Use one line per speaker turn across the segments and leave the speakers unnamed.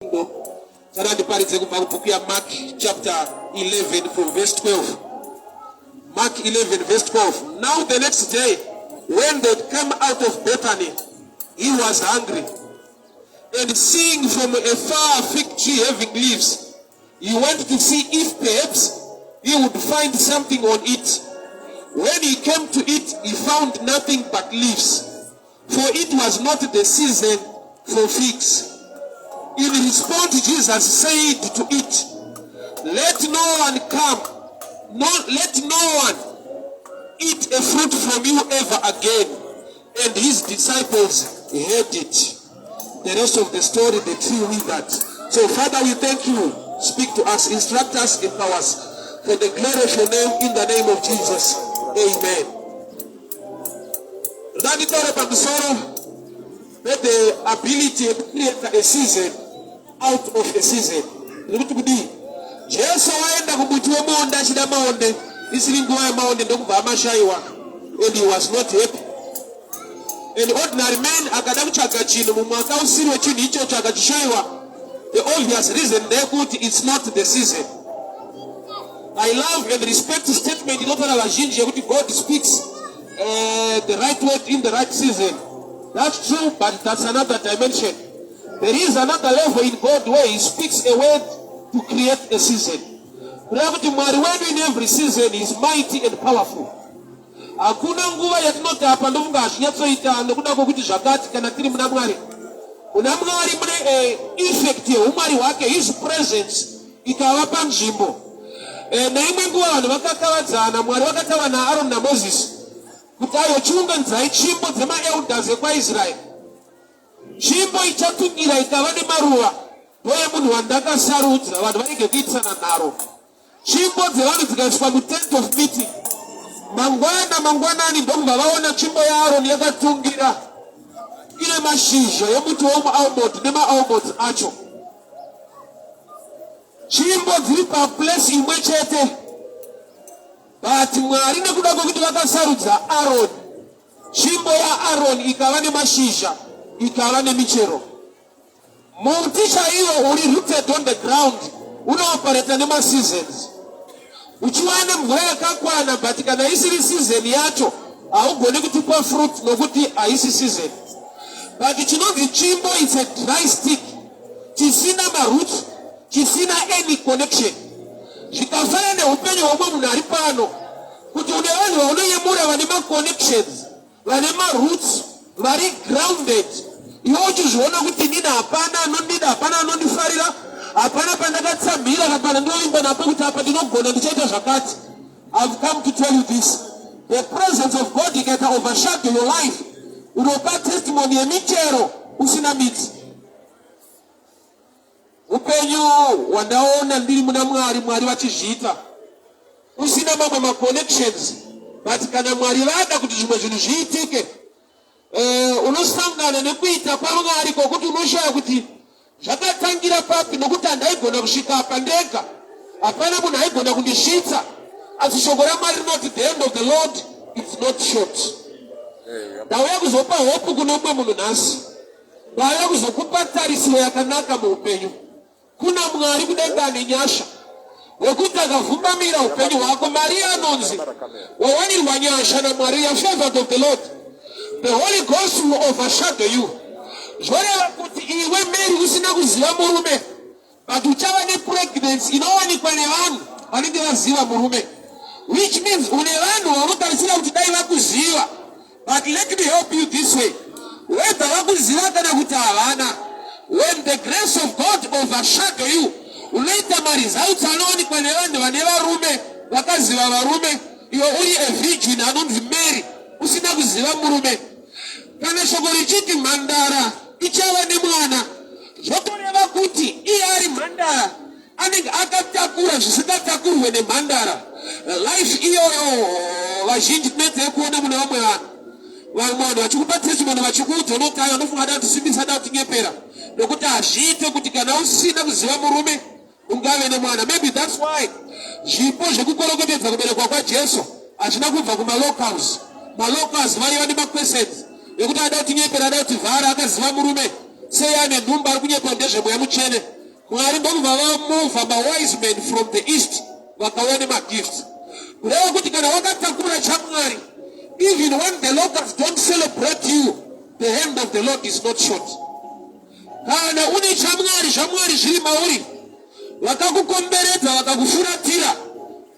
Mark chapter 11 from verse 12. Mark 11 verse 12. Now the next day, when they came out of Bethany, he was hungry. And seeing from afar a fig tree having leaves, he went to see if perhaps he would find something on it. When he came to it, he found nothing but leaves, for it was not the season for figs. In response, Jesus said to it, let no one eat a fruit from you ever again. And his disciples heard it. The rest of the story, the tree withered. So Father, we thank you. Speak to us, instruct us, empower us. For the glory of your name, in the name of Jesus. Amen. That is all about the sorrow. But the ability to create a season out of a season. Look to be. Jesus waenda kubutua monda shida maonde. Isilinguwa maonde ndo kuvama shaiwa. And he was not happy. And ordinary men akadamu chaka chino mwaka usiri chini hicho chaka chishaiwa. The obvious reason they put it's not the season. I love and respect the statement in God speaks the right word in the right season. That's true, but that's another dimension. There is another level in God where he speaks a word to create a season. In every season is mighty and powerful. Hakuna nguva yatinoti apa ndovunga ashinyatsoita nekuda kwokuti zvakati kana tiri muna Mwari. Muna Mwari mune effect yeumwari hwake, his presence ikava panzvimbo. Neimwe nguva vanhu vakakavadzana, Mwari vakataura naAaron naMoses kuti ayochiunganidzai tsvimbo dzemaelders ekwaIsraeri. Tsvimbo ichatungira ikava nemaruva ndoye munhu wandakasarudza vanhu varege kuitisana naro. Tsvimbo dzevanhu dzikaiswa mutent of meeting. Mangwanani ndobva vaona tsvimbo yaAaron yakatungira ine mashizha emuti womualmond nemaalmonds acho. Tsvimbo dziri paplace imwe chete, but Mwari nekuda kwokuti vakasarudza Aaron, tsvimbo yaAaron ikava nemashizha ikava nemichero. Muti chaiwo uri rooted on the ground unooperator nemaseasons. Uchiwana mvura yakakwana, but kana isiri season yacho haugoni kutipa fruit nokuti haisi season. But chinonzi tsvimbo it's a dry stick, chisina maroots, chisina any connection. Zvikafanana neupenyu hwomwe munhu ari pano, kuti une vanhu vaunoyemura vane ma-connections, vane ma-roots, vari grounded. Iwe uchizviona kuti ndina hapana anondida, hapana anondifarira, hapana pandakatsamhira, hapana ndoimba napo kuti apa ndinogona ndichaita zvakati. I've come to tell you this. The presence of God can overshadow your life. Unopa testimony yemichero usina miti. Upenyu wandaona ndiri muna Mwari, Mwari vachizviita. Usina mamwe ma-connections. But kana Mwari vada kuti zvimwe zvinhu zviitike, unosangana nekuita kwaMwari kwokuti unoshaya kuti zvakatangira papi, nokuti handaigona kusvika apa ndega. Hapana munhu aigona kundisvitsa. Asi shoko raMwari rinoti the end of the Lord it's not short. Ndauya kuzopa hope kuno mumwe munhu nhasi. Ndauya kuzokupa tarisiro yakanaka muupenyu. Kuna Mwari kudenga ane nyasha wekuti akavhumamira upenyu hwako. Maria anonzi wawanirwa nyasha naMwari, you are favored of the Lord. The Holy Ghost will overshadow you. Zvoreva kuti iwe Mary usina kuziva murume, but uchava nepregnancy inowanikwa nevanhu vanenge vaziva murume, which means une vanhu vanotarisira kuti dai vakuziva. But let me help you this way. Whether vakuziva kana kuti havana, when the grace of God overshadow you, unoita maresults anowanikwa nevanhu vane varume vakaziva varume. Iwe uri a virgin anonzi Mary usina kuziva murume. Kana shoko richiti mhandara ichava nemwana, zvotoreva kuti iye ari mhandara anenge akatakura zvisingatakurwe nemhandara. Life iyoyo vazhinji tinenge kuona muna vamwe vanhu. Vamwe vanhu vachikupa testimony vachikuudza unotayo unofunga da kuti simbisa da kuti nyepera, nokuti hazviite kuti kana usina kuziva murume ungave nemwana. Maybe that's why zvipo zvekukorokotedza kuberekwa kwaJesu hazvina kubva kumalocals. Malocals vaiva nemaquestions yekuti ada kuti nyepera, ada kuti vhara akaziva murume. seyane numba kunyepa ndezhe mwe muchene mwari ndobva vamova mawise men from the east vakawane magifts kureva kuti kana wakatakura chamwari, even when the locals don't celebrate you, the hand of the Lord is not short. Kana une chamwari zviri mauri vakakukomberedza vakakufuratira,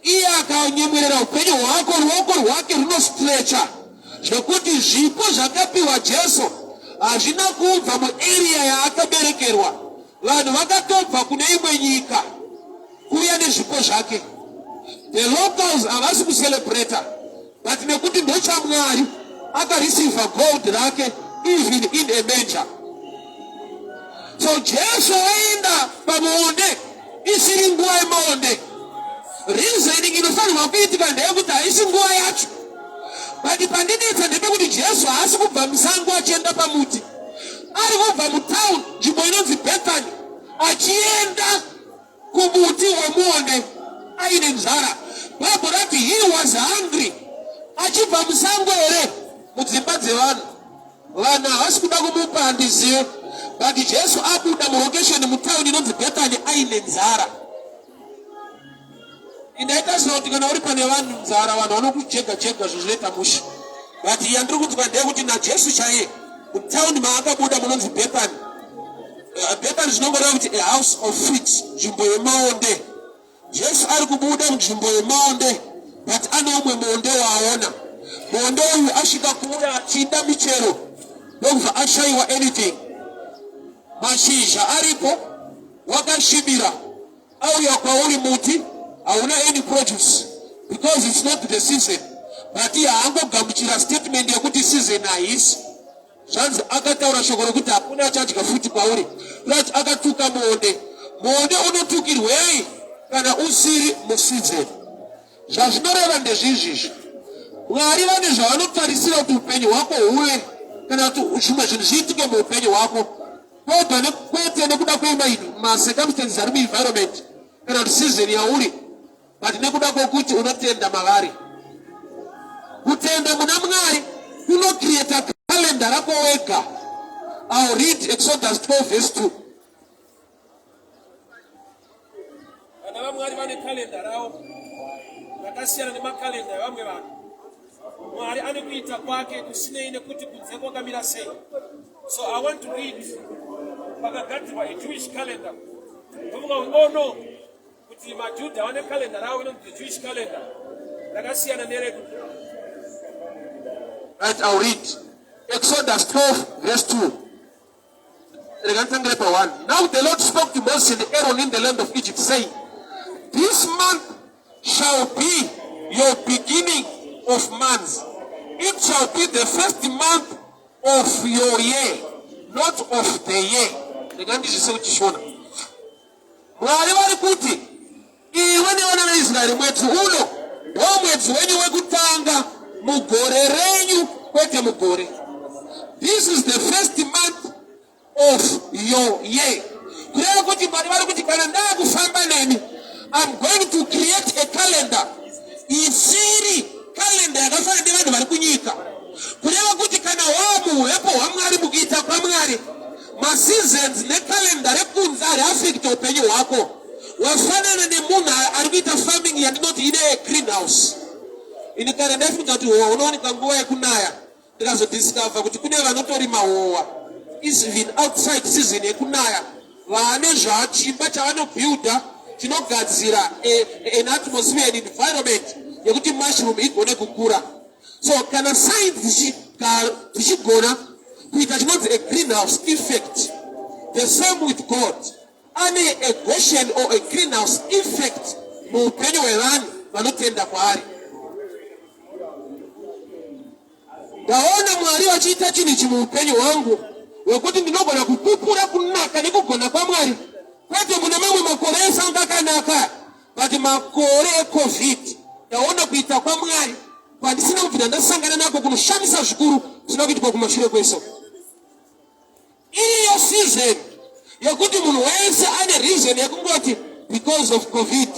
iye akanyemwerera upenyu hwako, ruoko rwake runostrecha zvekuti zvipo zvakapiwa Jesu hazvina kubva muarea yaakaberekerwa. Vanhu vakatobva kune imwe nyika kuuya nezvipo zvake. The locals havasi kucelebrata, but nekuti ndochamwari akareceiva gold rake even in a manger. So Jesu aenda pamuonde isiri nguva yemaonde. Reasoning inofanirwa kuitika ndeyekuti haisi nguva yacho. But pandinetsa ndepekuti Jesu haasi kubva musango achienda pamuti, ari kubva mutown nzvimbo inonzi Bethany achienda kumuti wemuonde aine nzara. Bible rati he was hungry. Achibva musango here mudzimba dzevanhu, vanhu havasi kuda kumupa handizive, but Jesu abuda mulocation mutown inonzi Bethany aine nzara. Indaita kuti kana uri pane vanhu nzara, vanhu vanokucheka zvozviita musha, but yandiri kutuka ndeyekuti naJesu chaiye mutown maakabuda munonzi Bethany. Bethany zvinongoreva kuti a house of figs, nzvimbo yemaonde. Jesu ari kubuda munzvimbo yemaonde, but ane umwe muonde waaona. Muonde uyu asvika kuuya achiinda michero ndokubva ashayiwa anything. Mashizha aripo, wakashibira. Auya kwauri muti hauna any produce because it's not the season. But iye haangogamuchira statement yekuti season haisi. Zvanzi akataura shoko rokuti hakuna achadya futi kwauri. Kuti akatuka muonde. Muonde unotukirwei kana usiri museason. Zvazvinoreva ndezvizvizvi. Mwari vane zvavanotarisira kuti upenyu hwako huve kana kuti zvimwe zvinhu zviitike muupenyu hwako. Kwete nekuda kwemacircumstances ari muenvironment kana kuti season yauri, but nekuda kwokuti unotenda mavari. Kutenda muna Mwari kunocreata calendar rako wega. I'll read Exodus 12 verse 2. Vana vaMwari vane calendar ravo rakasiyana nemakalenda evamwe vanhu. Mwari ane kuita kwake kusinei nekuti kunze kwakamira sei. So I want to read pakagadzirwa a Jewish calendar. Oh no, kuti maJudha vane calendar ravo inonzi the Jewish calendar rakasiyana neredu. Right, I'll read Exodus 12 verse 2. Now the Lord spoke to Moses and Aaron in the land of Egypt, saying, this month shall be your beginning of months. It shall be the first month of your year, not of the year. Mwari vari kuti iwe nevana veIsraeri mwedzi uno ndomwedzi wenyu wekutanga mugore renyu, kwete mugore. This is the first month of your year. Kureva kuti Mwari vari kuti kana ndakufamba nemi, I'm going to create a calendar. Isiri calendar yakafanana nevanhu vari kunyika. Kureva kuti kana wamuhepo hwaMwari mukuita kwaMwari, maseasons necalendar rekunze hariafekta upenyu hwako. Wafanana nemunhu ari kuita farming yandinoti ine greenhouse. Ini kana ndafika kuti howa unowanika nguva yekunaya, ndikazodiscover kuti kune vanotorima howa even outside season yekunaya, vane zvachimba chavanobuilda chinogadzira an atmosphere and environment yekuti mushroom igone kukura. So kana science dzichigona kuita chinonzi a greenhouse effect, the same with God. Ane a Goshen or a greenhouse effect muupenyu hwevanhu vanotenda kwaari. Ndaona Mwari vachiita chinhu ichi muupenyu hwangu hwekuti ndinogona kupupura kunaka nekugona kwaMwari. Kwete mune mamwe makore esanga akanaka, but makore eCovid ndaona kuita kwaMwari kwandisina kubvira ndasangana nako kunoshamisa zvikuru zvisina kuitwa kumashure kweso. Iyo season yekuti munhu wese ane reason yekungoti because of COVID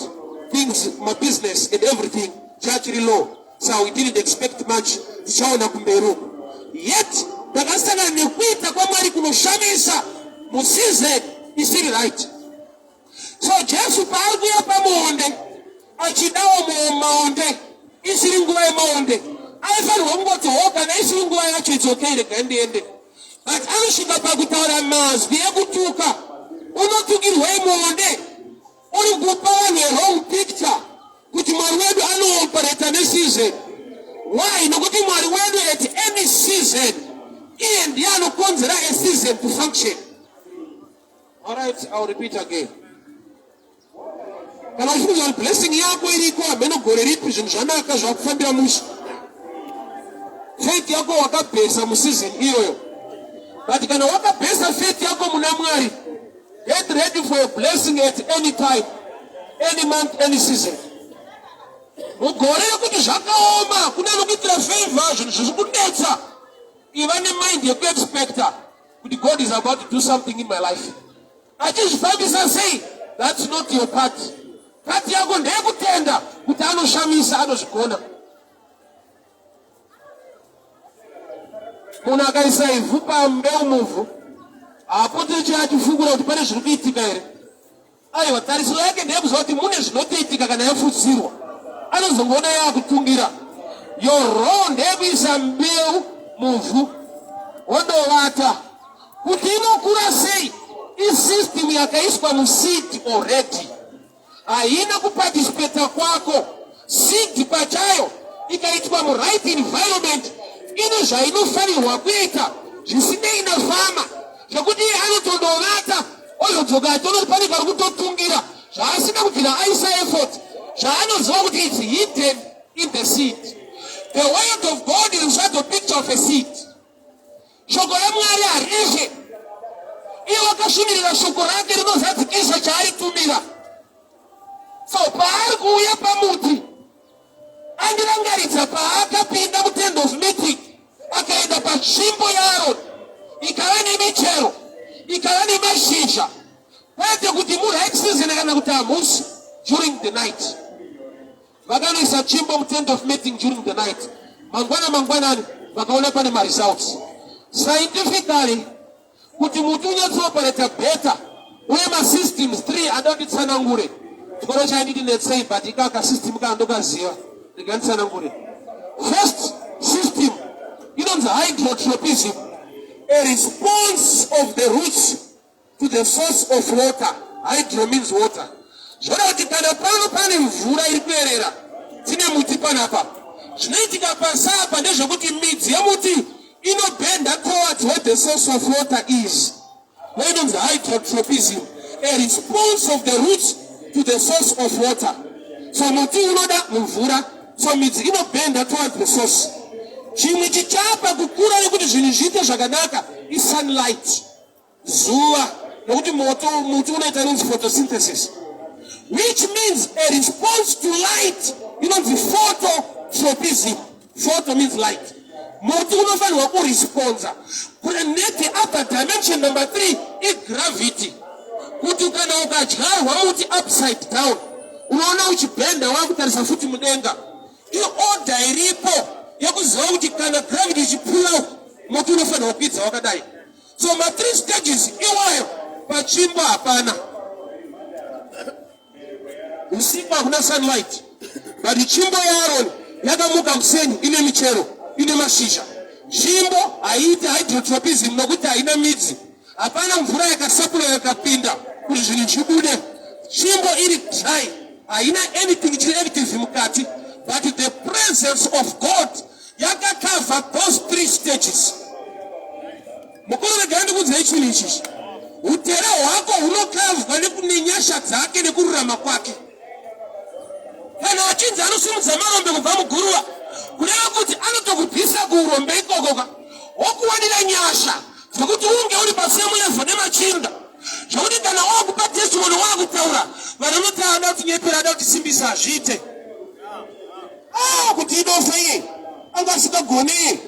things, my business and everything church low, so we didn't expect much. Tichaona kumberi. Yet takasangana nekuita kwaMwari kunoshamisa Musize isiri right. So Jesu parku ya pamonde achidawo mu maonde isiri nguva yemaonde aifanirwa kungoti kana isiri nguva yacho idzokere gandiende. But anosvika pakutaura mazwi ekutuka unotukirwa imuonde uri kupa vanhu wrong picture kuti Mwari wedu anooperata neseason. Why? Nokuti Mwari wedu at any season iye ndiye anokonzera a season to function. Alright, I'll repeat again. Kana uchifunga kuti blessing yako iriko hameno gore ripi zvinhu zvanaka zvakufambira musha. Faith yako wakabhesa museason iyoyo. But kana wakabhesa faith yako muna Mwari, get ready for a blessing at any time, any month, any season. Mugore kuti zvakaoma kuna nokuitira favor zvinhu zvichikudetsa. Iva nemind yekuexpecta kuti God is about to do something in my life. Achizvifambisa sei? That's not your part. Part yako ndeyekutenda kuti anoshamisa anozvigona. Munhu akaisa ivhu pambeu muvhu haapoti achifungura kuti pane zviri kuitika here. Aiwa, tarisiro yake ndeyekuziva kuti mune zvinotoitika kana yafudzirwa. Anozongoona yakutungira. Your role ndeyekuisa mbeu muvhu wondovata kuti inokura sei. Isystem yakaiswa museed already. Haina kuparticipata kwako. Seed pachayo ikaitwa muright environment ine zvainofanirwa kuita zvisinei nefama zvekuti iye anotondovata ozodzoka atonopanika rokutotungira zvaasina kubvira aisa effort zvaanoziva kuti it's hidden in the seed. The word of God is just a picture of a seed. Shoko raMwari harizve. Iye wakasvinirira shoko rake rinozadzikisa chaaritumira. So paari kuuya pamuti andirangaridza paakapinda mutent of meeting akaenda panzvimbo yaAroni ikava nemichero ikava nemashizha kwete kuti muright season kana kuti hamusi during the night. Vakanoisa tsvimbo mutent of meeting during the night. Mangwanani vakaona pane maresults. Scientifically kuti muti unyatsoperata better uye masystems 3 andonditsanangure. Chikoro chainditi netsei but ikaka system kaandokaziva ndikanditsanangure. First system inonzi hydrotropism, a response of the roots to the source of water. Hydro means water. Zvona kuti kana pano pane mvura iri kuerera tine muti panapa, zvinoitika pasapa ndezvekuti midzi yemuti inobenda towards where the source of water is. Inonzi hydrotropism, a response of the roots to the source of water. So muti unoda mvura, so midzi inobenda towards the source. Chimwe chichapa kukura nekuti zvinhu zviite zvakanaka is sunlight, zuva, nekuti muti unoita inonzi photosynthesis, which means a response to light. Inonzi phototropism. Photo means light. Muti unofanirwa kuresponsa. Kuneti upper dimension number 3 igravity. Kuti kana ukadyarwa muti upside down unoona uchibhenda wakutarisa futi mudenga. Iyo order iripo yekuziva kuti kana gravity ichipfuura muti unofanirwa kuidza wakadai. So ma3 stages iwayo pachimbo hapana. Usiku hakuna sunlight. But chimbo yaAroni yakamuka kuseni ine michero ine mashizha. Chimbo haiti hydrotropism nokuti haina midzi. Hapana mvura yakasapura yakapinda kuti zvinhu zvibude. Chimbo iri dry, haina anything chiri active mukati. But the presence of God yakakava those 3 stages. Mukuru regandi kudzai chinhu ichi. Utera hwako hunokavwa nenyasha dzake nekururama kwake. Kana achinzi anosimudza marombe kubva muguruva, kureva kuti anotokubvisa kuurombe ikokoka wokuwanira nyasha dzekuti unge uri pasemu yevhu nemachinda, zvokuti kana wakupa testimony wakutaura vanoti ada kuti nyepera ada kuti simbisa hazviite. Kuti idofa iye anga asikagone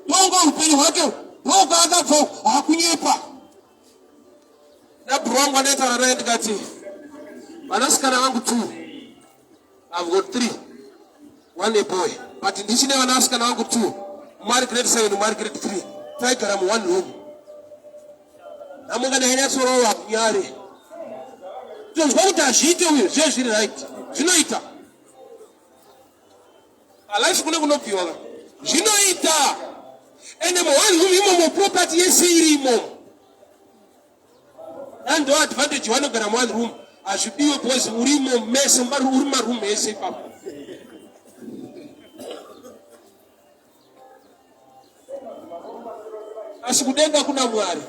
tonga upenyu hwake ndoka akabva hakunyepa. Nabhuru wangu anaitaura naye ndikati vanasikana vangu 2, I've got 3, 1 a boy, but ndichine vanasikana vangu 2, umwe ari grade 7 umwe ari grade 3, taigara mu1 room. amungana hanya soro wa nyare tozwa kuti azviite uyu zviri right zvinoita alaisi kune kunobviwa zvinoita ende muhani room imomo property yese irimo ando advantage vanogara muhani room azvibiwe boys urimo mese uri maroom ese ipapo asi kudenga kuna Mwari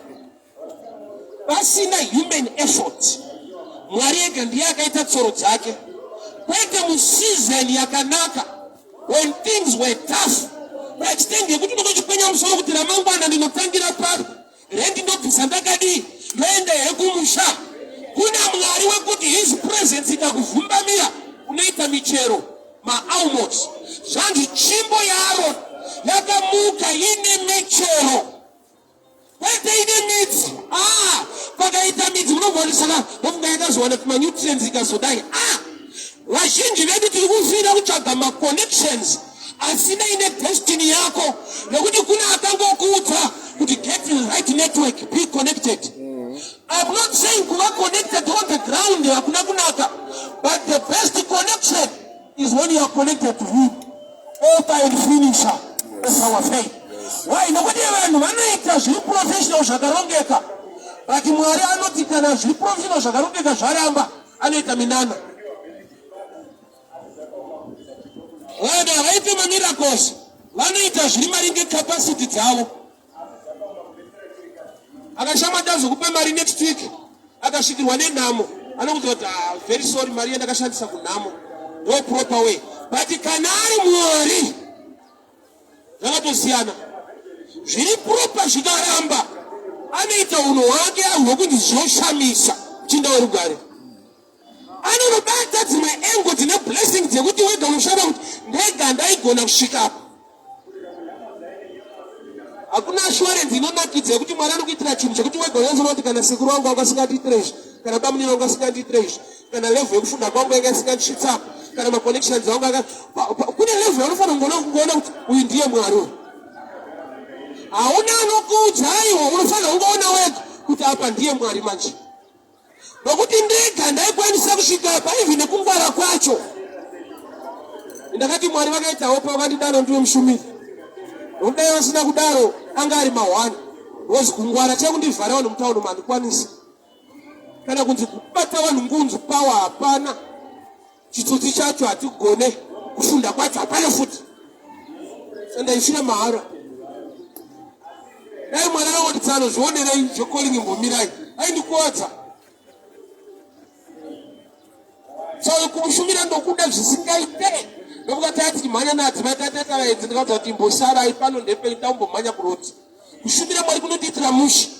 pasina human effort. Mwari ega ndiye akaita tsoro dzake kwete musizon yakanaka when things were tough paextend yekuti ndokuchikwenya musoro kuti ramangwana ndinotangira papi rendi ndobvisa ndakadii ndoenda hekumusha. Kuna Mwari wekuti his presence ikakuvhumbamira unoita michero maalmonds zvanzi tsvimbo yaro yakamuka ine michero kwete ine midzi. Pakaita midzi munobvonisana nofunga yakazowana kuti manutrients ikazodai. Vazhinji vedu tiri kufira kutsvaga maconnections asina ine destiny yako nekuti kuna akangokuudza kuti get the right network, be connected. I'm not saying kuva connected on the ground hakuna kunaka, but the best connection is when you are connected to him, author and finisher of our faith. Why? Nobody vanhu vanoita zviri professional zvakarongeka, but Mwari anoti kana zviri professional zvakarongeka zvaramba anoita minana. Vanhu havaiti mamiracles vanoita zviri maringe capacity dzavo. Akashama zokupa mari next week akasvikirwa nenhamo anokuti kuti very sorry mari yandakashandisa kunhamo no proper way, but kana ari Mwari zvakatosiyana zviri proper zvikaramba anoita unhu hwake hwekuti zvoshamisa chinda werugare. Anonobata dzimwe engo dzine blessing dzekuti wega unoshava kuti ndega ndaigona kusvikapo. Hakuna assurance inonakidza yekuti Mwari anokuitira chinhu chekuti wega unoziva kuti kana sekuru wangu akasingandiitire izvi, kana baba wangu akasingandiitire izvi, kana level yekufunda kwangu yakasingandisvitsapo, kana maconnections angu kune level yaunofana kuona kuti uyu ndiye Mwari uyu. Hauna anokuudza aiwo, unofana kungoona wega kuti apa ndiye Mwari manje. Nokuti ndega ndaikwanisa kusvika apa even nekungwara kwacho. Ndakati Mwari vakaita hope vakandidana ndiwe mushumiri. Nodai vasina kudaro anga ari mahwani. Rozi kungwara chekundivhara vanhu mutauni mandikwanisa. Kana kunzi kubata vanhu ngunzu pawa hapana. Chitsotsi chacho hatigone, kufunda kwacho hapana futi. Sandaifira mahara. Dai Mwari anoti tsano zvionerei zvokalling imbomirai. Aindikuodza. Saka kumushumira ndokuda zvisingaite. Nokukati ati mhanya nadzimai tatataedzi ndikaudza kuti imbosarai pano ndepeita umbomhanya kuroti. Kushumira Mwari kunotiitira mushi.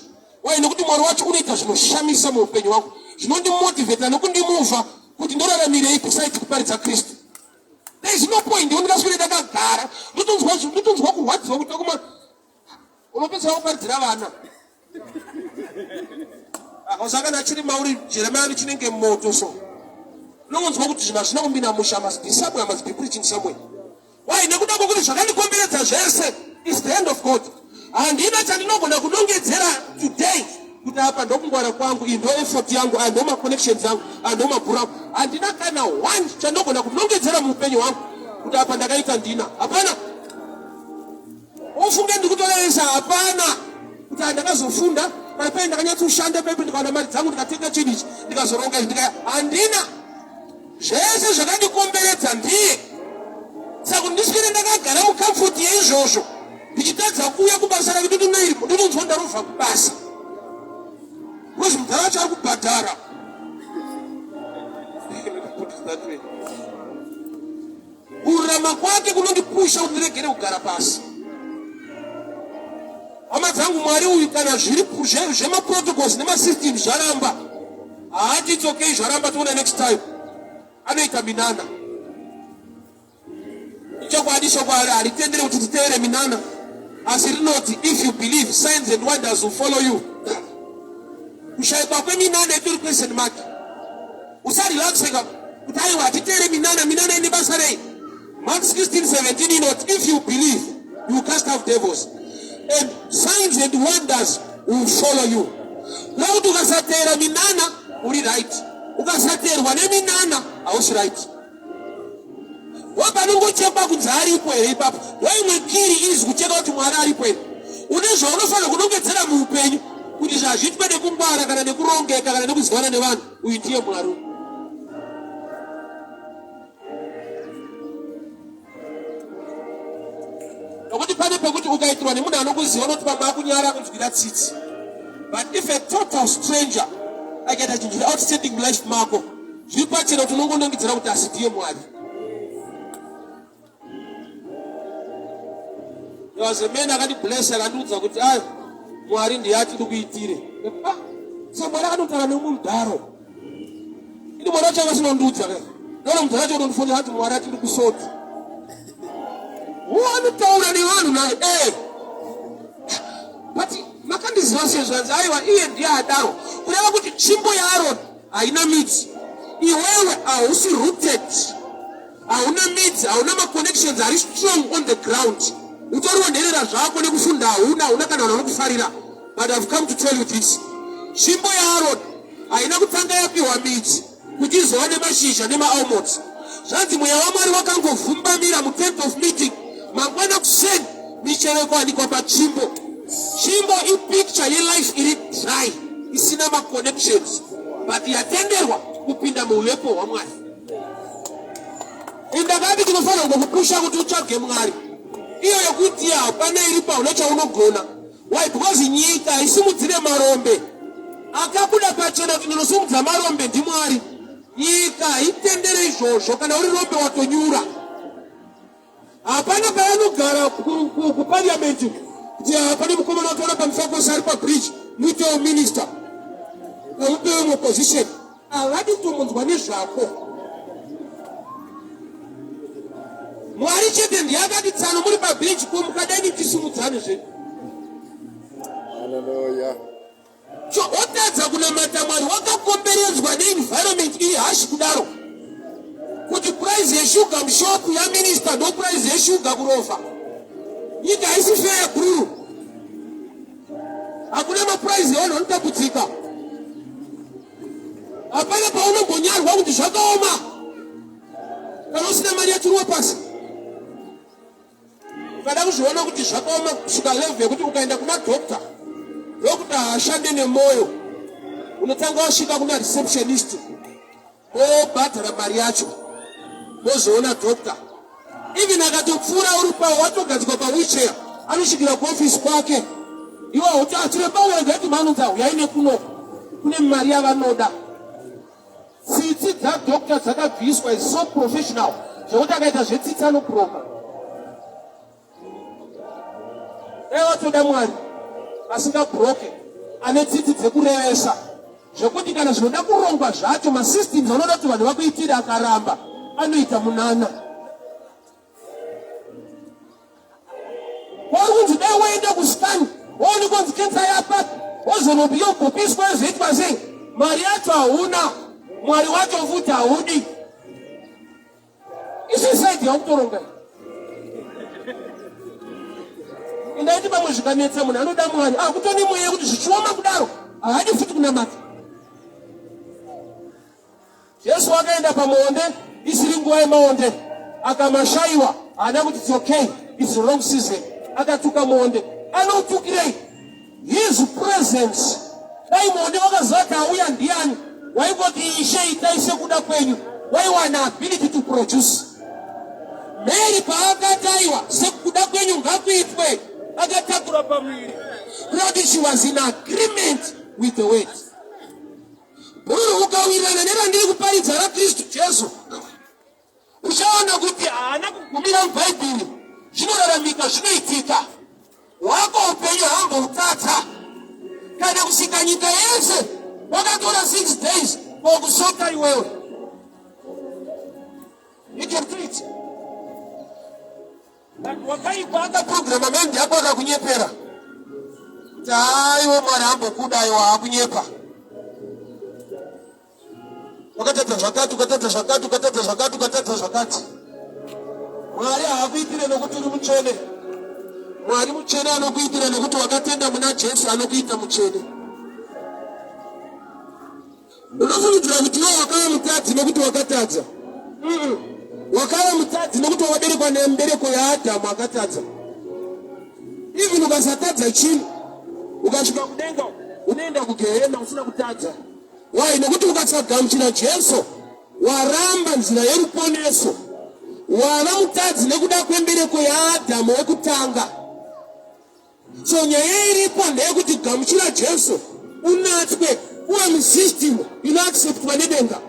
Wai nekuti Mwari wacho unoita zvinoshamisa muupenyu hwangu. Zvinondimotivheta nokundimuvha kuti ndoraramirei besides kuparidza Kristu. There is no point ndikaswere ndakagara ndotonzwa kurwadziwa kuti takuma unopedzera kuparidzira vana. Akasaka achiri mauri Jeremiah richinenge moto so. Nongonzwa kuti zvinhu hazvina kumbina musha, must be somewhere, must be preaching somewhere. Why? Nekuda kwokuti zvakandikomberedza zvese is the hand of God. Handina chandinogona kunongedzera today kuti apa ndokungwara kwangu, iyi ndo effort yangu, aya ndo maconnections angu, aya ndo mabhuru angu. Handina kana one chandinogona kunongedzera muupenyu hwangu kuti apa ndakaita ndina. Hapana. Ufunge ndikutoreresa hapana. Kuti handakazofunda, paipai ndakanyatsoshanda paipai ndikawana mari dzangu ndikatenga chinhu ichi ndikazoronga izvi handina. Zvese zvakandikomberedza ndiye. Saka ndiswere ndakagara mukamfoti yeizvozvo ndichitadza kuuya kubasa rake ndinonzwa ndarobva kubasa. Because mudhara wacho ari kubhadhara. Kururama kwake kunondipusha kuti ndiregere kugara pasi. Hama dzangu Mwari uyu kana zviri zvemaprotocols nemasystems zvaramba, haati it's okay zvaramba toona next time. Anoita minana. Chokwadi shokwadi haritendere kuti titeere minana. As rinoti, if you believe, signs and wonders will follow you. Kushaipa kweminana ituri question mark. Usarelaxeka kuti aiwa titeere minana ine basa rei. Mark 16:17 inoti, if you believe, you cast out devils. And signs and wonders will follow you. Lauti ukasatera minana uri right. Ukasaterwa neminana hausi right. Wapanongochekwa kunzi aripo here ipapo. Waimwe kiri iri kucheka kuti Mwari aripo here. Unezvo unofanira kunongedzera muupenyu kuti zvazvitwe nekungwara kana nekurongeka kana nekuzivana nevanhu. Uyu ndiye Mwari. Nokuti pane pekuti ukaitirwa nemunhu anokuziva unoti pamba akunyara kunzwira tsitsi. But if a total stranger akaita chinhu chiri outstanding life mako, zviri pachena kuti unongonongedzera kuti asi ndiye Mwari. There was a man akatiblessa akandiudza kuti Mwari ndiye atiri kuitire. Saka Mwari akanotaura nemudharo. Ini Mwari wacho akasinondiudza kai. Ndono mudharo wacho unondifonera kuti Mwari atiri kusoti. Anotaura nevanhu naye. But makandiziva sezvanzi aiwa iye ndiye adaro. Kureva kuti tsvimbo yaAroni haina midzi. Iwewe hausi rooted. Hauna midzi, hauna maconnections ari strong on the ground. Utoriwonherera zvako nekufunda hauna kana vanhu vanokufarira. But I've come to tell you this. Tsvimbo yaAroni haina kutanga yapiwa midzi kuti izova nemashizha nemaalmonds. Zvanzi mweya waMwari wakangovhumbamira mutent of meeting. Mangwana kuseni michero ikawanikwa patsvimbo. Tsvimbo ipicture yelife iri dry, isina maconnections, but yatenderwa kupinda muulepo hwaMwari. Indakati tinofanira kukupusha kuti utsvage Mwari. Iyo yokuti hapana iripa une chaunogona. Why? Because nyika isimudzire marombe. Akabuda pachena kuti ndinosumudza marombe ndiMwari. Nyika itendere izvozvo kana uri rombe watonyura. Hapana paanogara kuparliament kuti pane mukomana watoona pamusoro pose ari pabridge muitewo minister nomupewo muposition. Havadi kutomunzwa nezvako. Mwari chete ndiye akati tsano muri pabridge mukadai tisimudzane zve.
Hallelujah.
Otadza kunamata Mwari wakakomberedzwa neenvironment iri hashi kudaro. Kuti price yeshuga mushopu yaminista ndo price yeshuga kurofa. Nyika haisi fair guru. Hakuna maprice yavanhu vanotambudzika. Hapana paunombonyarwa kuti zvakaoma kana usina mari yachirwa pasi. Ukada kuzviona kuti zvakaoma kusvika level yekuti ukaenda kuna doctor ndokuti haashande nemwoyo, unotanga wasvika kuna receptionist obhadhara mari yacho wozoona doctor. Even akatopfuura uri pawo watogadzikwa pawheelchair anosvikira kuofisi kwake. Iwo hautatire manonza uyai nekuno kune mari yavanoda. Tsitsi dzadoctor dzakabviswa is so professional zvekuti akaita zvetsitsi anokuroka. Watoda Mwari asingabhuroke ane tsitsi dzekurevesa zvekuti kana zvinoda kurongwa zvacho masystems anoda kuti vanhu vakuitira akaramba anoita munana. Wakunzi dai waenda kuscan waone kunzi kensa yapa wozonobiogopiswa zveitwa sei. Mari yacho hauna, Mwari wacho futi haudi. Isi saidi yakutoronga. Indaiti pamwe zvikanetsa munhu anoda Mwari kutoni mweya kuti zvichioma kudaro haadi futi kunamata. Jesu wakaenda pamuonde isiri nguva yemaonde akamashayiwa haana kuti it's okay, it's the wrong season. Akatuka muonde anotukirei his presence. Dai muonde wakazoti auya ndiani waingoti Ishe itaise kuda kwenyu waiwana ability to produce. Mary paakataiwa sekuda kwenyu ngakuitwe akatakura pamwiri. Because she was in agreement with the word. Buru ukawirirana nerandiri kuparidza raKristu Jesu uchaona kuti haana kugumira mubhaibheri zvinoraramika zvinoitika. Wako upenyu hamboutsatsa kana kusika nyika yese wakatora 6 days kokusota iwewe. You can do it. Wakaikwa akaprograma mendi yako akakunyepera kuti iwe Mwari hambokuda iwe hakunyepa. Wakatata zvakati ukatata zvakati ukatata zvakati ukatata zvakati. Mwari haakuitire nokuti uri mutsvene. Mwari mutsvene anokuitira nokuti wakatenda muna Jesu anokuita mutsvene. Unofungira kuti wakava mutadzi nekuti wakatadza. Wakava mutadzi nekuti waberekwa nembereko yaAdhamu akatadza. Even ukasatadza chini, ukasvika kudenga unoenda kugehena usina kutadza. Why? Nekuti ukasagamuchira Jesu waramba nzira yeruponeso. Wava mutadzi nekuda kwembereko yaAdhamu wekutanga. So nyaya iripo ndeyekuti gamuchira Jesu unatswe uwe musystem inoacceptwa nedenga.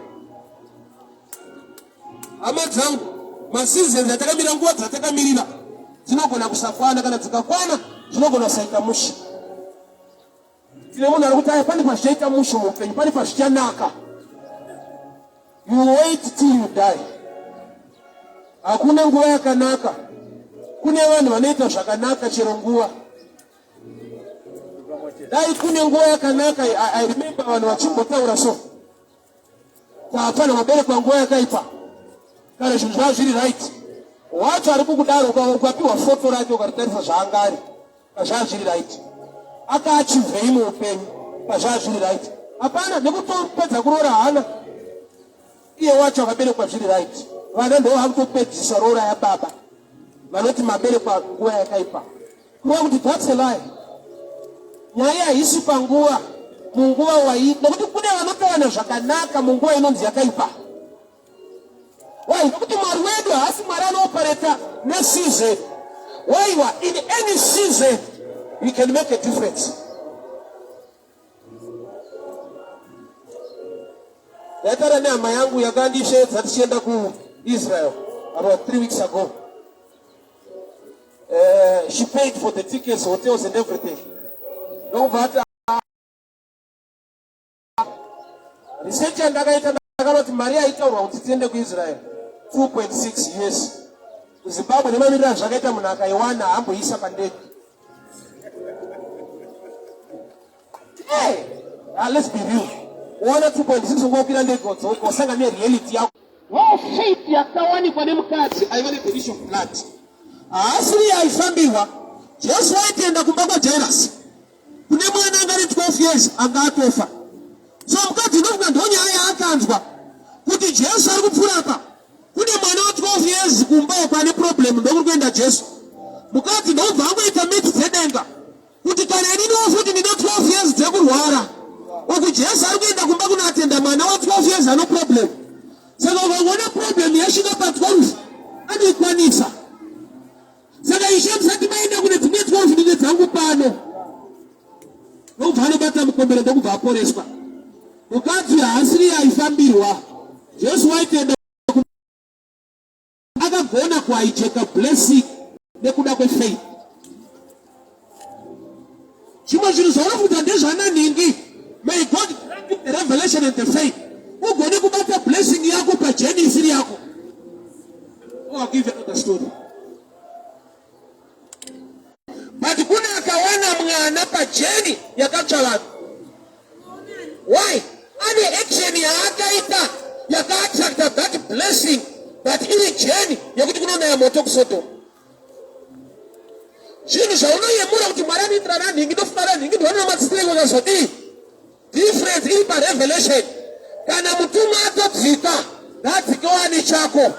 Hama dzangu, masizeni atakamira nguva dzatakamirira dzinogona kusafana, kana dzikakwana dzinogona kusaita musha. Tine munhu ari kuti aya pane pazvichaita musha muupenyu, pane pazvichanaka. You wait till you die. Hakuna nguva yakanaka. Kune vanhu vanoita zvakanaka chero nguva. Dai kune nguva yakanaka. I remember vanhu vachimbotaura so. Hapana maberekwa nguva yakaipa. Kana zvinhu zvava zviri right. Wacho ari kukudaro ukapiwa foto racho ukaritarisa zvaanga ari pazvava zviri right. Akaachivhei muupenyu pazvava zviri right. Hapana nekutopedza kuroora hana. Iye wacho akaberekwa zviri right. Vana ndo vakutopedzisa roora yababa. Vanoti maberekwa nguva yakaipa. Kureva kuti that's a lie. Nyaya haisi panguva, munguva waita. Nekuti kune vanotawana zvakanaka munguva inonzi yakaipa. Why? Nekuti Mwari wedu haasi Mwari anopareta neseason. Why? In any season we can make a difference. Yatara neama yangu yakandishetsa tichienda kuIsrael about 3 weeks ago. She paid for the tickets, hotels and everything. No matter research ndakaita ndakaroti mari yaitaurwa kuti tiende kuIsrael 2.6 years. Zimbabwe nemamirira zvakaita munhu akaiwana hamboisa pandege. Hey, let's be real. Uona 2.6 ungokwira ndege wasanga nereality yako. Wow, faith yakawanikwa nemukadzi aiva neperish of blood. Asiri yaifambiwa Jesu aitenda kumba kwaJairasi. Kune mwana angari 12 years anga atofa. So mukadzi unofunga ndonyaya akanzwa kuti Jesu ari kupfuura apa. Kune mwana wa 12 years kumba pane problem ndokuri kuenda Jesu. Mukadzi ndobva angoita miti dzedenga kuti kana inini wofuti ndine 12 years dzekurwara. Oku Jesu ari kuenda kumba kunoatenda mwana wa 12 years ano problem. Saka ukaona problem yasvika pa12 anoikwanisa. Saka Ishe musati maenda kune dzimwe 12 ndine dzangu pano. Nokubva anobata mukombero ndokubva aporeswa. Mukadzi haasiri aifambirwa. Jesu waitenda akagona kuhijack blessing nekuda kwefaith. Chimwe zvinhu zvaunofunga ndezvananingi. May God grant you the revelation and the faith. Ugone kubata blessing yako pajeni isiri yako. I'll give you another story. But kuna akawana mwana pajeni yakatsva vanhu. Why? Ane action yaakaita yakaattracta that blessing that iri jeni yekuti kunonaya moto kuSodoma. Zvinhu zvaunoyemura kuti Mwari anoitira nanhingi ndofunga nanhingi ndiona madzitireko akazodii. Difference iri parevelation. Kana mutumwa atodzika ndadzikewa nechako.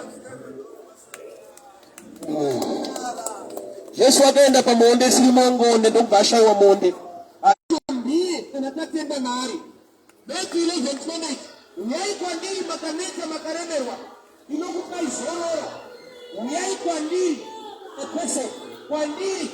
Jesu akaenda pamonde siri mangonde ndokubva ashayiwa monde. Ndiye kana tatenda naari. Matthew 11:28. Uyai kwandiri makaneta makaremerwa. Inokupai zororo. Uyai kwandiri. Kwandiri